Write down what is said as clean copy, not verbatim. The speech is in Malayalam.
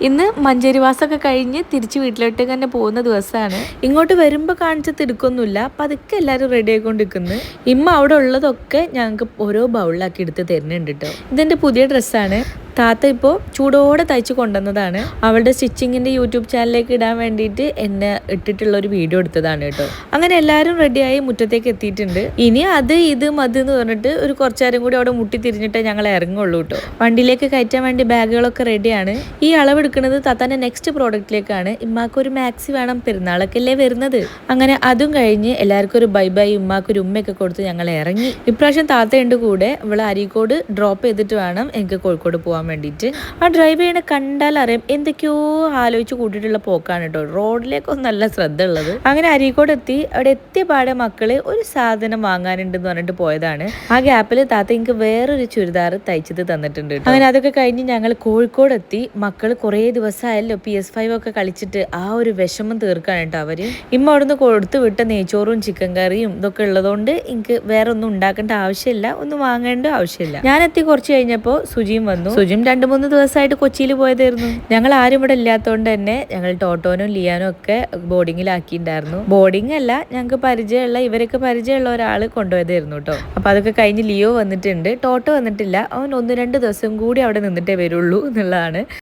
ഇന്ന് മഞ്ചേരിവാസമൊക്കെ കഴിഞ്ഞ് തിരിച്ച് വീട്ടിലോട്ടേക്ക് തന്നെ പോകുന്ന ദിവസമാണ്. ഇങ്ങോട്ട് വരുമ്പോൾ കാണിച്ച തിടുക്കൊന്നുമില്ല. അപ്പം അതൊക്കെ എല്ലാവരും റെഡി ആയിക്കൊണ്ടിരിക്കുന്നു. ഇമ്മ അവിടെ ഉള്ളതൊക്കെ ഞങ്ങൾക്ക് ഓരോ ബൗളിലാക്കി എടുത്ത് തരുന്നുണ്ട് കേട്ടോ. ഇതെൻ്റെ പുതിയ ഡ്രസ്സാണ്. താത്ത ഇപ്പോൾ ചൂടോടെ തയ്ച്ച് കൊണ്ടുവന്നതാണ്. അവളുടെ സ്റ്റിച്ചിങ്ങിൻ്റെ യൂട്യൂബ് ചാനലിലേക്ക് ഇടാൻ വേണ്ടിയിട്ട് എന്നെ ഇട്ടിട്ടുള്ള ഒരു വീഡിയോ എടുത്തതാണ് കേട്ടോ. അങ്ങനെ എല്ലാവരും റെഡിയായി മുറ്റത്തേക്ക് എത്തിയിട്ടുണ്ട്. ഇനി അത് എന്ന് പറഞ്ഞിട്ട് ഒരു കുറച്ചേരം കൂടി അവിടെ മുട്ടി തിരിഞ്ഞിട്ടേ ഞങ്ങൾ ഇറങ്ങുള്ളൂ കേട്ടോ. വണ്ടിയിലേക്ക് കയറ്റാൻ വേണ്ടി ബാഗുകളൊക്കെ റെഡിയാണ്. ഈ അളവെടുക്കുന്നത് താത്താൻ്റെ നെക്സ്റ്റ് പ്രോഡക്റ്റിലേക്കാണ്. ഇമ്മാക്കൊരു മാക്സി വേണം, പെരുന്നാളൊക്കെ അല്ലേ വരുന്നത്. അങ്ങനെ അതും കഴിഞ്ഞ് എല്ലാവർക്കും ഒരു ബൈ ബൈ, ഉമ്മാക്കൊരു ഉമ്മയൊക്കെ കൊടുത്ത് ഞങ്ങൾ ഇറങ്ങി. ഇപ്രാവശ്യം താത്തയുണ്ട് കൂടെ. ഇവളെ അരീക്കോട് ഡ്രോപ്പ് ചെയ്തിട്ട് വേണം എനിക്ക് കോഴിക്കോട് പോകാൻ വേണ്ടിയിട്ട്. ആ ഡ്രൈവ് ചെയ്യണ കണ്ടാൽ അറിയാം എന്തൊക്കെയോ ആലോചിച്ച് കൂട്ടിയിട്ടുള്ള പോക്കാണ് കേട്ടോ. റോഡിലേക്കൊന്നും നല്ല ശ്രദ്ധ ഉള്ളത്. അങ്ങനെ അരീക്കോട് എത്തി. അവിടെ എത്തിയ പാടെ മക്കള് ഒരു സാധനം വാങ്ങാനുണ്ടെന്ന് പറഞ്ഞിട്ട് പോയതാണ്. ആ ഗ്യാപ്പിൽ താത്ത എനിക്ക് വേറൊരു ചുരിദാർ തയ്ച്ചത് തന്നിട്ടുണ്ട്. അങ്ങനെ അതൊക്കെ കഴിഞ്ഞ് ഞങ്ങൾ കോഴിക്കോട് എത്തി. മക്കൾ കുറേ ദിവസമായല്ലോ PS5 ഒക്കെ കളിച്ചിട്ട് ആ ഒരു വിഷമം തീർക്കാണ് കേട്ടോ അവര്. ഇമ്മ അവിടുന്ന് കൊടുത്തു വിട്ട നെയ്ച്ചോറും ചിക്കൻ കറിയും ഇതൊക്കെ ഉള്ളതുകൊണ്ട് എനിക്ക് വേറെ ഒന്നും ഉണ്ടാക്കേണ്ട ആവശ്യമില്ല, ഒന്നും വാങ്ങേണ്ട ആവശ്യമില്ല. ഞാൻ എത്തി കുറച്ച് കഴിഞ്ഞപ്പോൾ സുജിയും വന്നു. സുജിയും 2-3 ദിവസമായിട്ട് കൊച്ചിയിൽ പോയതായിരുന്നു. ഞങ്ങൾ ആരും ഇവിടെ ഇല്ലാത്തതുകൊണ്ട് തന്നെ ഞങ്ങൾ ടോട്ടോനും ലിയാനും ഒക്കെ ബോർഡിങ്ങിലാക്കിയിട്ടുണ്ടായിരുന്നു. ബോർഡിംഗ് അല്ല, ഞങ്ങൾക്ക് പരിചയമുള്ള ഇവരൊക്കെ പരിചയമുള്ള ഒരാൾ കൊണ്ടുപോയതായിരുന്നു കേട്ടോ. അപ്പൊ അതൊക്കെ കഴിഞ്ഞ് ലിയോ വന്നിട്ടുണ്ട്. ടോട്ടോ വന്നിട്ടില്ല. അവൻ 1-2 ദിവസം കൂടി അവിടെ നിന്നിട്ടേ വരുള്ളൂ എന്നുള്ളതാണ്.